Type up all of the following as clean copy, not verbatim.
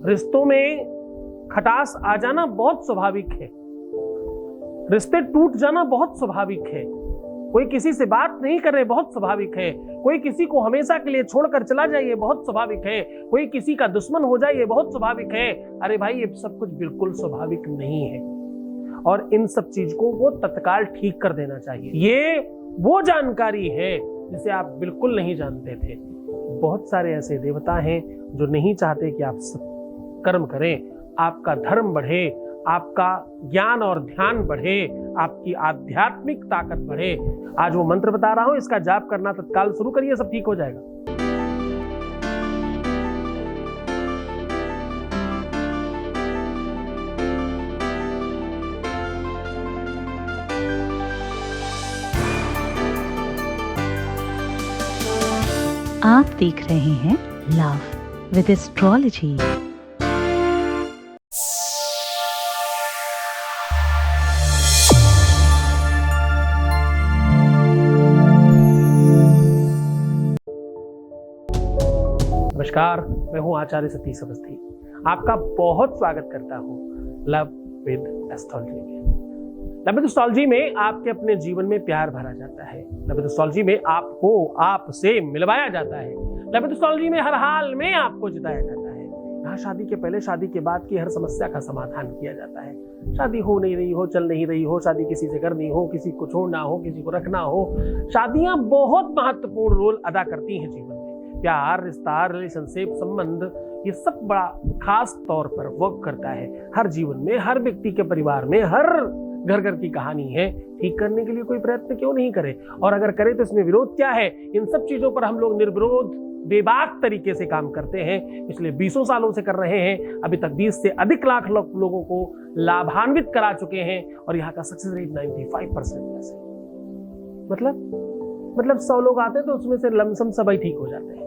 रिश्तों में खटास आ जाना बहुत स्वाभाविक है, रिश्ते टूट जाना बहुत स्वाभाविक है, कोई किसी से बात नहीं कर रहे बहुत स्वाभाविक है, कोई किसी को हमेशा के लिए छोड़कर चला जाए ये बहुत स्वाभाविक है, कोई किसी का दुश्मन हो जाए ये बहुत स्वाभाविक है। अरे भाई, ये सब कुछ बिल्कुल स्वाभाविक नहीं है और इन सब चीजों को तत्काल ठीक कर देना चाहिए। ये वो जानकारी है जिसे आप बिल्कुल नहीं जानते थे। बहुत सारे ऐसे देवता हैं जो नहीं चाहते कि आप कर्म करें, आपका धर्म बढ़े, आपका ज्ञान और ध्यान बढ़े, आपकी आध्यात्मिक ताकत बढ़े। आज वो मंत्र बता रहा हूं, इसका जाप करना तत्काल शुरू करिए, सब ठीक हो जाएगा। आप देख रहे हैं लव विद एस्ट्रोलॉजी। नमस्कार, मैं हूं आचार्य सतीश अवस्थी। आपका बहुत स्वागत करता हूं लव विद एस्ट्रोलॉजी में। लव विद एस्ट्रोलॉजी में आपके अपने जीवन में प्यार भरा जाता है। लव विद एस्ट्रोलॉजी में आपको आपसे मिलवाया जाता है। लव विद एस्ट्रोलॉजी में हर हाल में आपको जिताया जाता है। यहाँ शादी के पहले, शादी के बाद की हर समस्या का समाधान किया जाता है। शादी हो नहीं रही हो, चल नहीं रही हो, शादी किसी से करनी हो, किसी को छोड़ना हो, किसी को रखना हो, शादियां बहुत महत्वपूर्ण रोल अदा करती हैं जीवन में। प्यार, रिश्ता, रिलेशनशिप, संबंध, ये सब बड़ा खास तौर पर वर्क करता है हर जीवन में, हर व्यक्ति के परिवार में। हर घर घर की कहानी है। ठीक करने के लिए कोई प्रयत्न क्यों नहीं करे, और अगर करे तो इसमें विरोध क्या है? इन सब चीजों पर हम लोग निर्विरोध बेबाक तरीके से काम करते हैं। पिछले 20 सालों से कर रहे हैं। अभी तक 20 से अधिक लाख लोगों को लाभान्वित करा चुके हैं और यहाँ का सक्सेस रेट 95% है। मतलब 100 लोग आते हैं तो उसमें से लमसम सभी ठीक हो जाते हैं।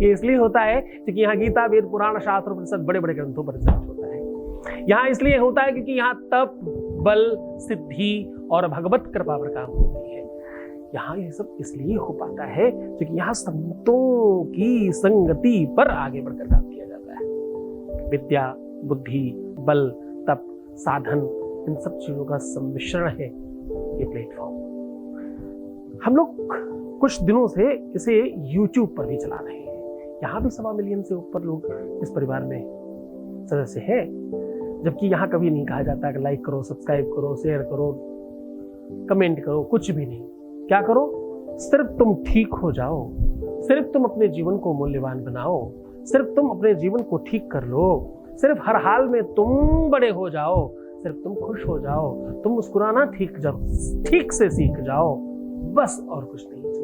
ये इसलिए होता है क्योंकि यहाँ गीता, वेद, पुराण, शास्त्र, उपनिषद बड़े बड़े ग्रंथों पर रिसर्च होता है। यहाँ इसलिए होता है क्योंकि यहाँ तप, बल, सिद्धि और भगवत कृपा पर काम होती है। यहाँ ये सब इसलिए हो पाता है क्योंकि यहाँ संतों की संगति पर आगे बढ़कर काम किया जाता है। विद्या, बुद्धि, बल, तप, साधन, इन सब चीजों का सम्मिश्रण है ये प्लेटफॉर्म। हम लोग कुछ दिनों से इसे YouTube पर भी चला रहे हैं। यहाँ भी 1.25 मिलियन से ऊपर लोग इस परिवार में सदस्य हैं, जबकि यहाँ कभी नहीं कहा जाता कि लाइक करो, सब्सक्राइब करो, शेयर करो, कमेंट करो, कुछ भी नहीं। क्या करो? सिर्फ तुम ठीक हो जाओ, सिर्फ तुम अपने जीवन को मूल्यवान बनाओ, सिर्फ तुम अपने जीवन को ठीक कर लो, सिर्फ हर हाल में तुम बड़े हो जाओ, सिर्फ तुम खुश हो जाओ, तुम मुस्कुराना ठीक से सीख जाओ, बस और कुछ नहीं चाहिए।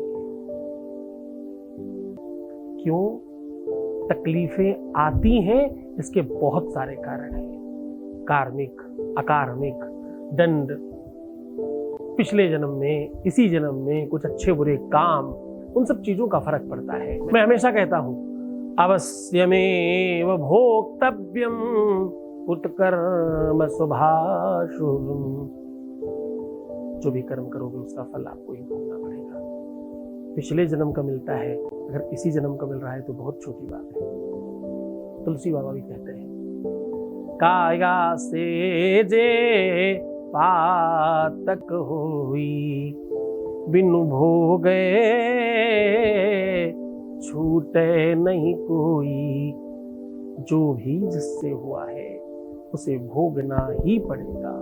क्यों तकलीफें आती हैं? इसके बहुत सारे कारण हैं। कार्मिक, अकार्मिक, दंड, पिछले जन्म में, इसी जन्म में कुछ अच्छे बुरे काम, उन सब चीजों का फर्क पड़ता है। मैं हमेशा कहता हूं, अवश्यमेव भोक्तव्यम उत्कर्म शुभाशुभम्। जो भी कर्म करोगे उसका फल आपको ही भोगना पड़ेगा। पिछले जन्म का मिलता है, अगर इसी जन्म का मिल रहा है तो बहुत छोटी बात है। तुलसी बाबा भी कहते हैं, काया से जे पातक होई, बिनु भोगे छूटे नहीं कोई। जो भी जिससे हुआ है उसे भोगना ही पड़ेगा।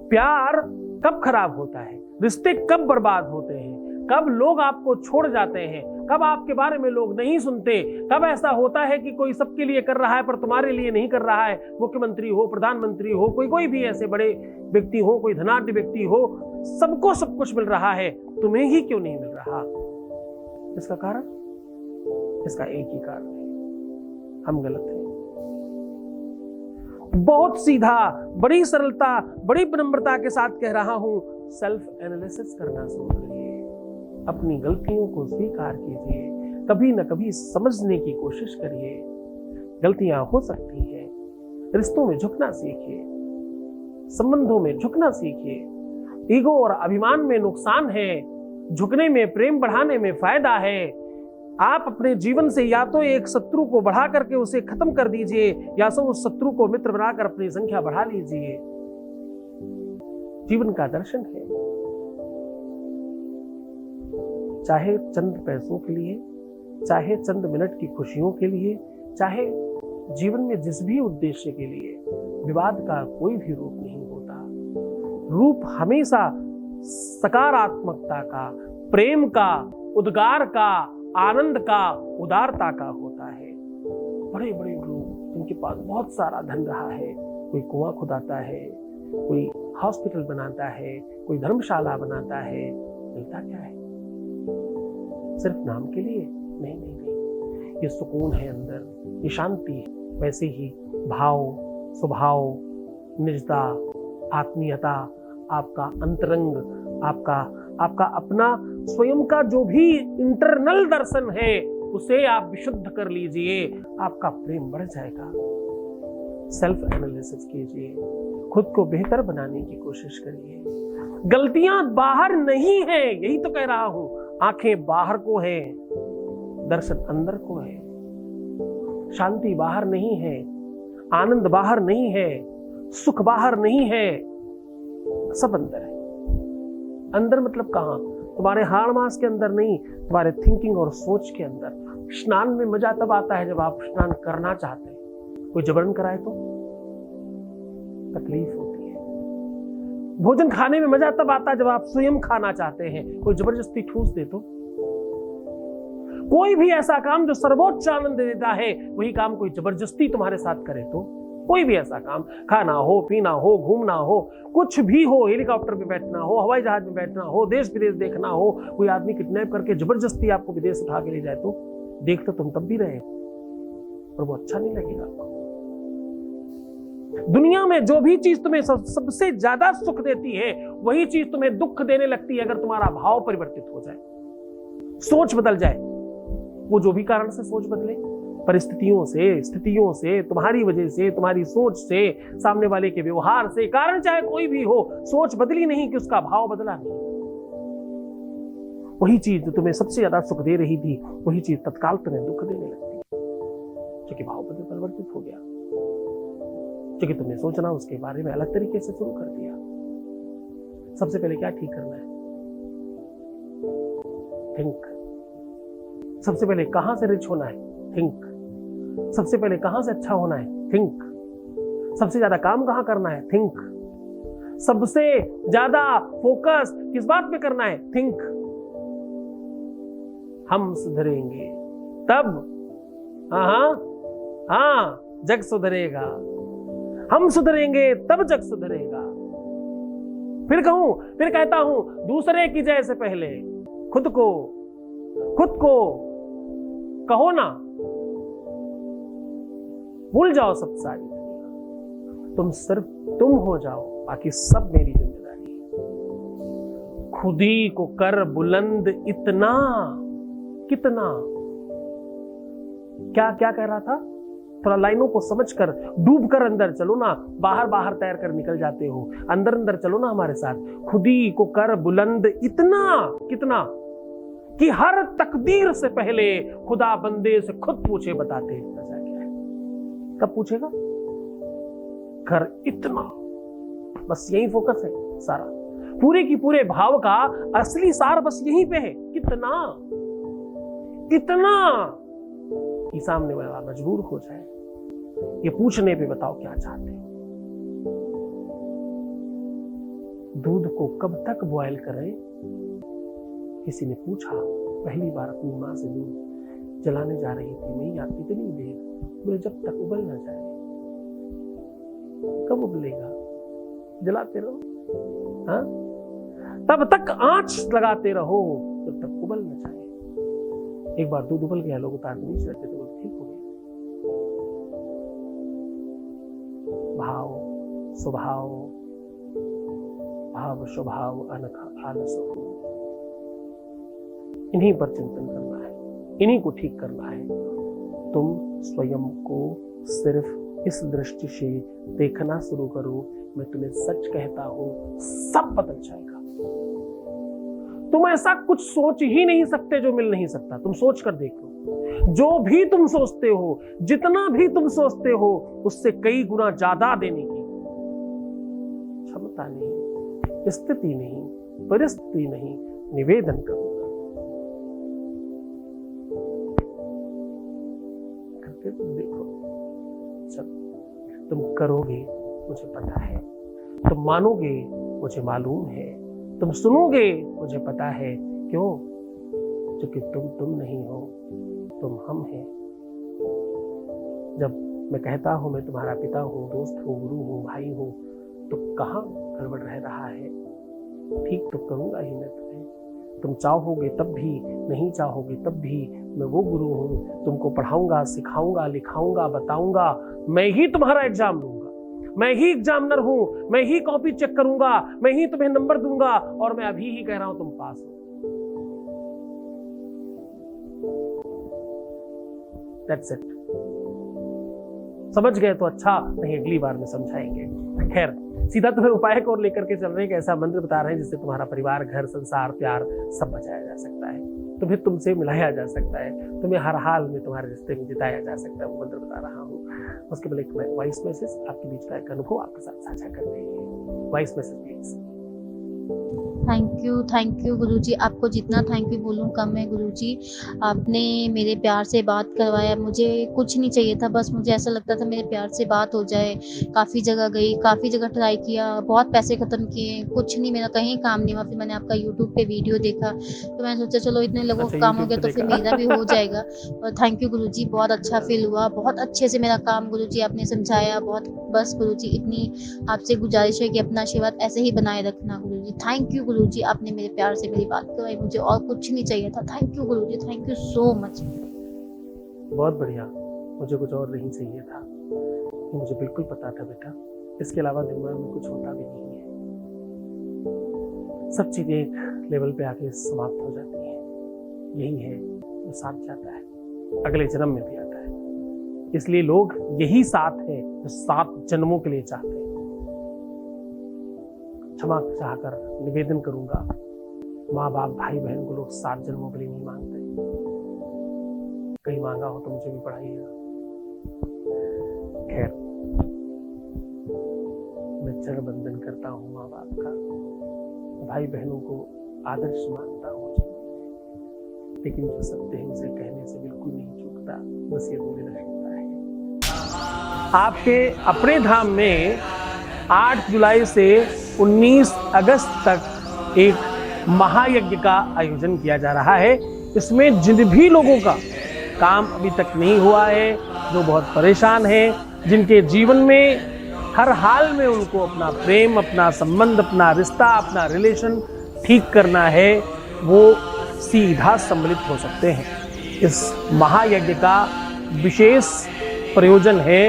प्यार कब खराब होता है, रिश्ते कब बर्बाद होते हैं, कब लोग आपको छोड़ जाते हैं, कब आपके बारे में लोग नहीं सुनते, कब ऐसा होता है कि कोई सबके लिए कर रहा है पर तुम्हारे लिए नहीं कर रहा है। मुख्यमंत्री हो, प्रधानमंत्री हो, कोई भी ऐसे बड़े व्यक्ति हो, कोई धनाढ्य व्यक्ति हो, सबको सब कुछ मिल रहा है, तुम्हें ही क्यों नहीं मिल रहा? इसका कारण, इसका एक ही कारण है, हम गलत हैं। बहुत सीधा, बड़ी सरलता, बड़ी विनम्रता के साथ कह रहा हूं, सेल्फ एनालिसिस करना शुरू करिए। अपनी गलतियों को स्वीकार कीजिए, कभी न कभी समझने की कोशिश करिए। गलतियां हो सकती हैं, रिश्तों में झुकना सीखिए, संबंधों में झुकना सीखिए। ईगो और अभिमान में नुकसान है, झुकने में, प्रेम बढ़ाने में फायदा है। आप अपने जीवन से या तो एक शत्रु को बढ़ा करके उसे खत्म कर दीजिए, या तो उस शत्रु को मित्र बनाकर अपनी संख्या बढ़ा लीजिए। जीवन का दर्शन है। चाहे चंद पैसों के लिए, चाहे चंद मिनट की खुशियों के लिए, चाहे जीवन में जिस भी उद्देश्य के लिए, विवाद का कोई भी रूप नहीं होता। रूप हमेशा सकारात्मकता का, प्रेम का, उद्गार का, आनंद का, उदारता का होता है। बड़े बड़े लोग जिनके पास बहुत सारा धन रहा है, कोई कुआं खुदाता है, कोई हॉस्पिटल बनाता है, कोई धर्मशाला बनाता है, मिलता क्या है? सिर्फ नाम के लिए? नहीं नहीं नहीं, ये सुकून है अंदर, ये शांति है। वैसे ही भाव, स्वभाव, निजता, आत्मीयता, आपका अंतरंग, आपका अपना स्वयं का जो भी इंटरनल दर्शन है, उसे आप विशुद्ध कर लीजिए, आपका प्रेम बढ़ जाएगा। सेल्फ एनालिसिस कीजिए, खुद को बेहतर बनाने की कोशिश करिए। गलतियां बाहर नहीं है, यही तो कह रहा हूं। आंखें बाहर को है, दर्शन अंदर को है। शांति बाहर नहीं है, आनंद बाहर नहीं है, सुख बाहर नहीं है, सब अंदर है। अंदर मतलब कहां? तुम्हारे हाड़ मास के अंदर नहीं, तुम्हारे थिंकिंग और सोच के अंदर। स्नान में मजा तब आता है जब आप स्नान करना चाहते हैं। कोई जबरन कराए तो तकलीफ होती है। भोजन खाने में मजा तब आता है जब आप स्वयं खाना चाहते हैं। कोई जबरदस्ती ठूस दे तो। कोई भी ऐसा काम जो सर्वोच्च आनंद देता है, वही काम कोई जबरदस्ती तुम्हारे साथ करे तो। कोई भी ऐसा काम, खाना हो, पीना हो, घूमना हो, कुछ भी हो, हेलीकॉप्टर में बैठना हो, हवाई जहाज में बैठना हो, देश विदेश देखना हो, कोई आदमी किडनैप करके जबरदस्ती आपको विदेश उठा के ले जाए तो देख तो तुम तब भी रहे, और वो अच्छा नहीं लगेगा आपको। दुनिया में जो भी चीज तुम्हें सबसे ज्यादा सुख देती है, वही चीज तुम्हें दुख देने लगती है अगर तुम्हारा भाव परिवर्तित हो जाए, सोच बदल जाए। वो जो भी कारण से सोच बदले, परिस्थितियों से, स्थितियों से, तुम्हारी वजह से, तुम्हारी सोच से, सामने वाले के व्यवहार से, कारण चाहे कोई भी हो, सोच बदली नहीं कि उसका भाव बदला नहीं। वही चीज जो तुम्हें सबसे ज्यादा सुख दे रही थी, वही चीज तत्काल तुम्हें दुख देने लगती, क्योंकि भाव परिवर्तित हो गया, क्योंकि तुमने सोचना उसके बारे में अलग तरीके से शुरू कर दिया। सबसे पहले क्या ठीक करना है? थिंक। सबसे पहले कहां से रिच होना है? थिंक। सबसे पहले कहां से अच्छा होना है? थिंक। सबसे ज्यादा काम कहां करना है? थिंक। सबसे ज्यादा फोकस किस बात पे करना है? थिंक। हम सुधरेंगे तब, हाँ, जग सुधरेगा। हम सुधरेंगे तब जग सुधरेगा। फिर कहता हूं, दूसरे की जय से पहले खुद को कहो ना, भूल जाओ सब सारी दुनिया, तुम सिर्फ तुम हो जाओ, बाकी सब मेरी जिम्मेदारी है। खुद ही को कर बुलंद इतना, कितना, क्या क्या कह रहा था? थोड़ा लाइनों को समझकर, डूब कर अंदर चलो ना, बाहर तैर कर निकल जाते हो, अंदर चलो ना हमारे साथ। खुद ही को कर बुलंद इतना, कितना, कि हर तकदीर से पहले खुदा बंदे से खुद पूछे, बताते सजा क्या है। कब पूछेगा? कर इतना, बस यही फोकस है सारा। पूरे की पूरे भाव का असली सार बस यहीं पे है। कितना, इतना कि सामने वाला मजबूर हो जाए ये पूछने पे, बताओ क्या चाहते हो। दूध को कब तक बॉयल करें? किसी ने पूछा पहली बार अपनी मां से। दूध जलाने जा रही थी, नहीं आती इतनी देर, बोले जब तक उबल ना जाए। कब उबलेगा? जलाते रहो, हाँ, तब तक आंच लगाते रहो जब तक उबल ना जाए। एक बार दूध उबल गया, लोग उतार नहीं सकते तो ठीक हो गया। भाव, स्वभाव, भाव स्वभाव अनखा आलस, इन्हीं पर चिंतन करना है, इन्हीं को ठीक करना है। तुम स्वयं को सिर्फ इस दृष्टि से देखना शुरू करो। मैं तुम्हें सच कहता हूं, सब बदल जाएगा। तुम ऐसा कुछ सोच ही नहीं सकते जो मिल नहीं सकता। तुम सोच कर देख लो। जो भी तुम सोचते हो, जितना भी तुम सोचते हो, उससे कई गुना ज्यादा देने की क्षमता नहीं, स्थिति नहीं, परिस्थिति नहीं, निवेदन करूंगा। करके तुम देखो, सब तुम करोगे मुझे पता है, तुम मानोगे मुझे मालूम है, तुम सुनोगे मुझे पता है। क्यों? क्योंकि तुम नहीं हो, तुम हम हैं। जब मैं कहता हूं मैं तुम्हारा पिता हूं, दोस्त हूं, गुरु हूं, भाई हूं, तो कहां गड़बड़ रह रहा है? ठीक तो करूंगा ही मैं तुम्हें। तुम चाहोगे तब भी, नहीं चाहोगे तब भी मैं वो गुरु हूं, तुमको पढ़ाऊंगा, सिखाऊंगा, लिखाऊंगा, बताऊंगा। मैं ही तुम्हारा एग्जाम लूंगा, मैं ही एग्जामिनर हूं, मैं ही कॉपी चेक करूंगा, मैं ही तुम्हें नंबर दूंगा, और मैं अभी ही कह रहा हूं तुम पास हो। That's it. समझ गए तो अच्छा, नहीं अगली बार में समझाएंगे। खैर, सीधा तुम्हें उपाय को लेकर के चल रहे हैं, एक ऐसा मंत्र बता रहे हैं जिससे तुम्हारा परिवार, घर, संसार, प्यार सब बचाया जा सकता है, तुम्हें तुमसे मिलाया जा सकता है, तुम्हें हर हाल में तुम्हारे रिश्ते में जिताया जा सकता है। वो मंत्र बता रहा हूँ। उसके बाद एक वॉइस मैसेज आपके बीच का एक अनुभव आपके साथ साझा कर रहे हैं। Voice message please. Thank you Guruji. आपको जितना थैंक यू बोलूँ कम है गुरुजी। आपने मेरे प्यार से बात करवाया, मुझे कुछ नहीं चाहिए था, बस मुझे ऐसा लगता था मेरे प्यार से बात हो जाए। काफ़ी जगह गई, काफ़ी जगह ट्राई किया, बहुत पैसे ख़त्म किए, कुछ नहीं, मेरा कहीं काम नहीं हुआ। फिर मैंने आपका यूट्यूब पे वीडियो देखा, तो मैंने सोचा चलो इतने लोगों का काम हो गया तो फिर मेरा भी हो जाएगा। और थैंक यू गुरुजी, बहुत अच्छा फील हुआ, बहुत अच्छे से मेरा काम गुरुजी आपने समझाया। बहुत बस गुरुजी इतनी आपसे गुजारिश है कि अपना आशीर्वाद ऐसे ही बनाए रखना गुरुजी। थैंक यू गुरुजी, आपने मेरे प्यार से मेरी बात करवाई, मुझे और कुछ नहीं चाहिए था। Thank you Guruji, thank you so much. बहुत बढ़िया, मुझे कुछ और नहीं चाहिए था, मुझे बिल्कुल पता था बेटा, इसके अलावा दिमाग में कुछ होता भी नहीं है। सब चीजें एक लेवल पे आके समाप्त हो जाती हैं। यही है जो साथ जाता है, अगले जन्म में भी आता है। इसलिए लोग यही साथ है जो 7 जन्मों के लिए चाहते हैं। क्षमा चाहकर निवेदन करूंगा, माँ बाप, भाई बहन को लोग 7 जन्मों के लिए नहीं मांगते। कहीं मांगा हो तो मुझे भी पढ़ाइएगा। खैर, मैं चरण बंदन करता हूँ माँ बाप का, भाई बहनों को आदर्श मानता हूँ, लेकिन जो सत्य है उसे कहने से बिल्कुल नहीं चूकता, बस ये बोले रखता है। आपके अपने धाम में 8 जुलाई से 19 अगस्त तक एक महायज्ञ का आयोजन किया जा रहा है। इसमें जिन भी लोगों का काम अभी तक नहीं हुआ है, जो बहुत परेशान हैं, जिनके जीवन में हर हाल में उनको अपना प्रेम, अपना संबंध, अपना रिश्ता, अपना रिलेशन ठीक करना है, वो सीधा सम्मिलित हो सकते हैं। इस महायज्ञ का विशेष प्रयोजन है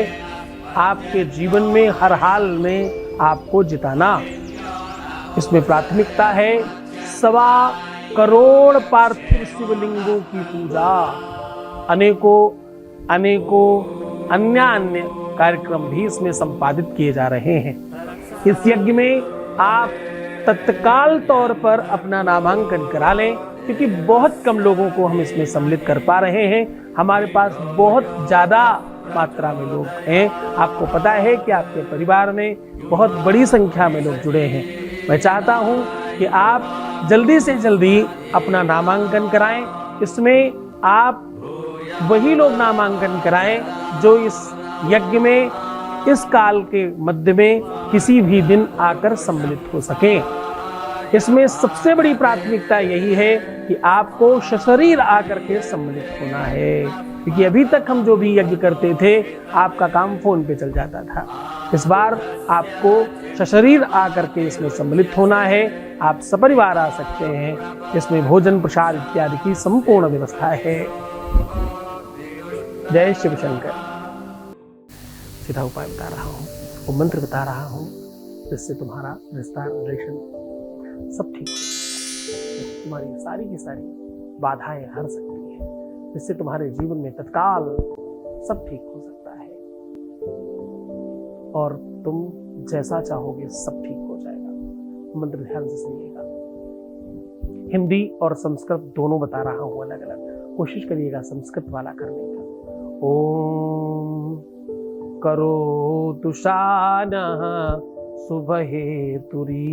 आपके जीवन में हर हाल में आपको जिताना। इसमें प्राथमिकता है 1.25 करोड़ पार्थिव शिवलिंगों की पूजा, अनेकों अन्य कार्यक्रम भी इसमें संपादित किए जा रहे हैं। इस यज्ञ में आप तत्काल तौर पर अपना नामांकन करा लें, क्योंकि बहुत कम लोगों को हम इसमें सम्मिलित कर पा रहे हैं। हमारे पास बहुत ज़्यादा मात्रा में लोग हैं। आपको पता है कि आपके परिवार में बहुत बड़ी संख्या में लोग जुड़े हैं। मैं चाहता हूं कि आप जल्दी से जल्दी अपना नामांकन कराएं। इसमें आप वही लोग नामांकन कराएं जो इस यज्ञ में इस काल के मध्य में किसी भी दिन आकर सम्मिलित हो सकें। इसमें सबसे बड़ी प्राथमिकता यही है कि आपको सशरीर आकर के सम्मिलित होना है, क्योंकि अभी तक हम जो भी यज्ञ करते थे आपका काम फोन पे चल जाता था। इस बार आपको सशरीर आकर के इसमें सम्मिलित होना है। आप सपरिवार आ सकते हैं। इसमें भोजन, प्रसाद इत्यादि की संपूर्ण व्यवस्था है। जय शिव शंकर। सीधा उपाय बता रहा हूँ, वो मंत्र बता रहा हूँ, जिससे तुम्हारा रिश्ता, रिलेशन सब ठीक हो, तुम्हारी सारी की सारी बाधाएं हर सकती है, जिससे तुम्हारे जीवन में तत्काल सब ठीक हो सकता है और तुम जैसा चाहोगे सब ठीक हो जाएगा। मंत्र ध्यान से सुनिएगा। हिंदी और संस्कृत दोनों बता रहा हूँ अलग अलग। कोशिश करिएगा संस्कृत वाला करने का। ओम करोतु शानः शुभहेतुरीश्वरी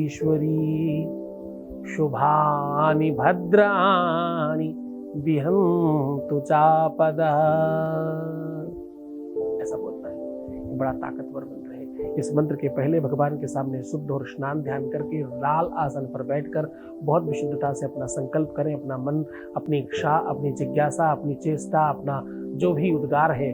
शुभानि भद्राणि विहन्तु चापदा। ऐसा बोलता है, बड़ा ताकतवर मंत्र है। इस मंत्र के पहले भगवान के सामने शुद्ध और स्नान ध्यान करके लाल आसन पर बैठकर बहुत विशुद्धता से अपना संकल्प करें। अपना मन, अपनी इच्छा, अपनी जिज्ञासा, अपनी चेष्टा, अपना जो भी उद्गार है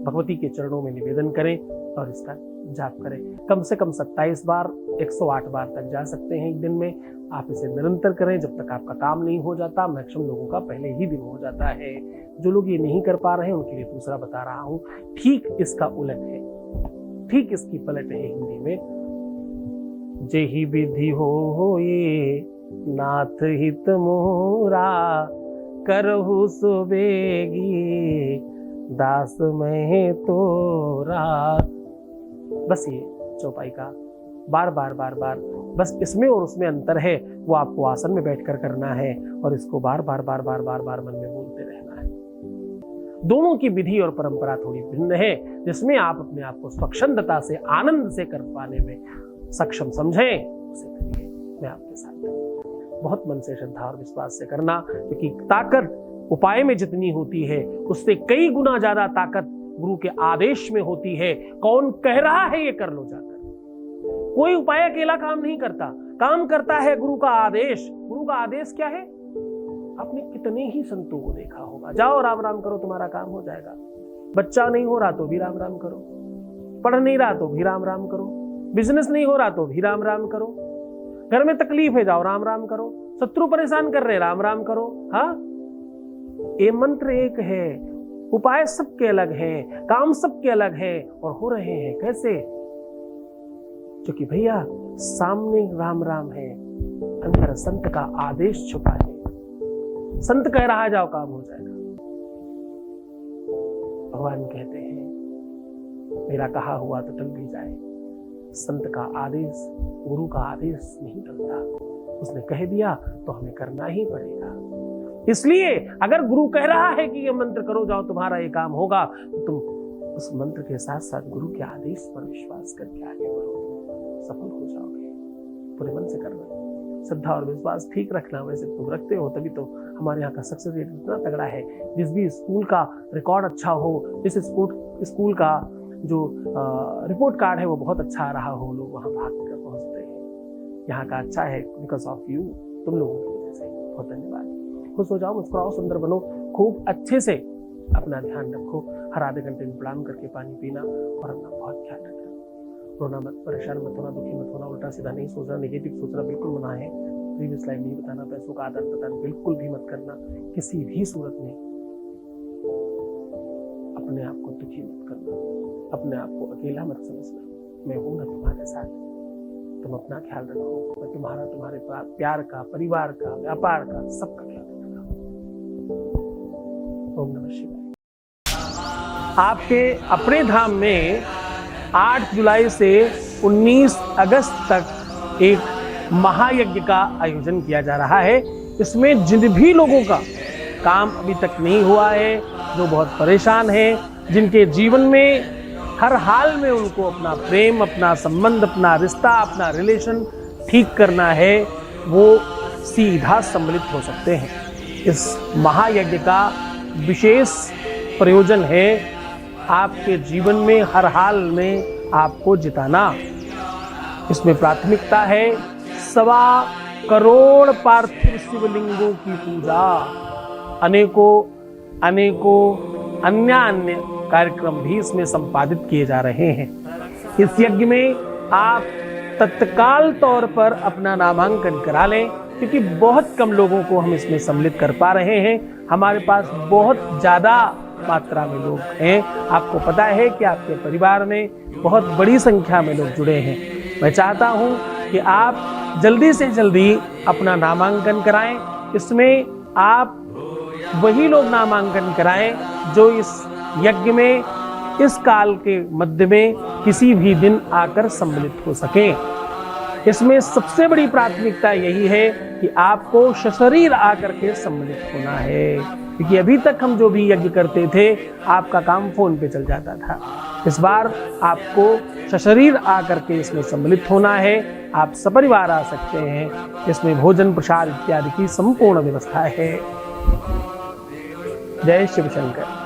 भगवती के चरणों में निवेदन करें और इसका जाप करें। कम से कम 27 बार, 108 बार तक जा सकते हैं एक दिन में। आप इसे निरंतर करें जब तक आपका काम नहीं हो जाता। मैक्सिमम लोगों का पहले ही दिन हो जाता है। जो लोग ये नहीं कर पा रहे हैं उनके लिए दूसरा बता रहा हूं, ठीक इसका उलट है, ठीक इसकी पलट है हिंदी में। जेहि विधि हो ये नाथ हित मोरा करहु सुबेगी दास में तोरा। बस ये चौपाई का बार बार बस इसमें और उसमें अंतर है। वो आपको आसन में बैठकर करना है और इसको बार बार मन में बोलते रहना है। दोनों की विधि और परंपरा थोड़ी भिन्न है। जिसमें आप अपने आप को स्वच्छंदता से, आनंद से कर पाने में सक्षम समझें उसे करिए। मैं आपके साथ बहुत मन से, श्रद्धा और विश्वास से करना, क्योंकि ताकत उपाय में जितनी होती है उससे कई गुना ज्यादा ताकत गुरु के आदेश में होती है। कौन कह रहा है ये कर लो जाकर। कोई उपाय अकेला काम नहीं करता, काम करता है गुरु का आदेश। गुरु का आदेश क्या है? आपने कितने ही संतों को देखा होगा, जाओ राम राम करो तुम्हारा काम हो जाएगा। बच्चा नहीं हो रहा तो भी राम राम करो, पढ़ नहीं रहा तो भी राम राम करो, बिजनेस नहीं हो रहा तो भी राम राम करो, घर में तकलीफ है जाओ राम राम करो, शत्रु परेशान कर रहे राम राम करो। हाँ, ये मंत्र एक है, उपाय सबके अलग हैं, काम सबके अलग हैं और हो रहे हैं कैसे? क्योंकि भैया सामने राम राम है, अंदर संत का आदेश छुपा है। संत कह रहा है जाओ काम हो जाएगा। भगवान कहते हैं मेरा कहा हुआ तो टल भी जाए। संत का आदेश, गुरु का आदेश नहीं टलता। उसने कह दिया तो हमें करना ही पड़ेगा। इसलिए अगर गुरु कह रहा है कि ये मंत्र करो जाओ तुम्हारा ये काम होगा, तो तुम उस मंत्र के साथ साथ गुरु के आदेश पर विश्वास करके आगे बढ़ो, सफल हो जाओगे। पूरे मन से करना, श्रद्धा और विश्वास ठीक रखना। वैसे तुम रखते हो तभी तो हमारे यहाँ का सक्सेस रेट इतना तगड़ा है। जिस भी स्कूल का रिकॉर्ड अच्छा हो, जिस स्कूल का जो रिपोर्ट कार्ड है वो बहुत अच्छा आ रहा हो, लोग वहाँ भाग कर पहुँचते हैं। यहाँ का अच्छा है बिकॉज ऑफ यू, तुम लोगों की वजह से। बहुत धन्यवाद। खुश हो जाओ, मुस्कुराओ, सुंदर बनो, खूब अच्छे से अपना ध्यान रखो। हर आधे घंटे में प्रणाम करके पानी पीना और अपना बहुत ख्याल रखना। रोना मत, परेशान मत होना, दुखी मत होना, उल्टा सीधा नहीं सोचना, नेगेटिव सोचना बिल्कुल मना है। प्रीवियस लाइफ नहीं बताना, पैसों का आदान प्रदान बिल्कुल भी मत करना। किसी भी सूरत में अपने आप को दुखी मत करना, अपने आप को अकेला मत समझना। मैं हूं ना तुम्हारे साथ, तुम अपना ख्याल रखो। मैं तुम्हारे प्यार का, परिवार का, व्यापार का, सबका ख्याल रखूंगा। ओम नमः शिवाय। आपके अपने धाम में 8 जुलाई से 19 अगस्त तक एक महायज्ञ का आयोजन किया जा रहा है। इसमें जिन भी लोगों का काम अभी तक नहीं हुआ है, जो बहुत परेशान हैं, जिनके जीवन में हर हाल में उनको अपना प्रेम, अपना संबंध, अपना रिश्ता, अपना रिलेशन ठीक करना है, वो सीधा सम्मिलित हो सकते हैं। इस महायज्ञ का विशेष प्रयोजन है आपके जीवन में हर हाल में आपको जिताना। इसमें प्राथमिकता है 1.25 करोड़ पार्थिव शिवलिंगों की पूजा। अनेकों अन्य कार्यक्रम भी इसमें संपादित किए जा रहे हैं। इस यज्ञ में आप तत्काल तौर पर अपना नामांकन करा लें, क्योंकि बहुत कम लोगों को हम इसमें सम्मिलित कर पा रहे हैं। हमारे पास बहुत ज़्यादा मात्रा में लोग हैं। आपको पता है कि आपके परिवार में बहुत बड़ी संख्या में लोग जुड़े हैं। मैं चाहता हूं कि आप जल्दी से जल्दी अपना नामांकन कराएं। इसमें आप वही लोग नामांकन कराएं जो इस यज्ञ में इस काल के मध्य में किसी भी दिन आकर सम्मिलित हो सकें। इसमें सबसे बड़ी प्राथमिकता यही है कि आपको सशरीर आकर के सम्मिलित होना है, क्योंकि अभी तक हम जो भी यज्ञ करते थे आपका काम फोन पे चल जाता था। इस बार आपको सशरीर आकर के इसमें सम्मिलित होना है। आप सपरिवार आ सकते हैं। इसमें भोजन प्रसाद इत्यादि की संपूर्ण व्यवस्था है। जय शिव शंकर।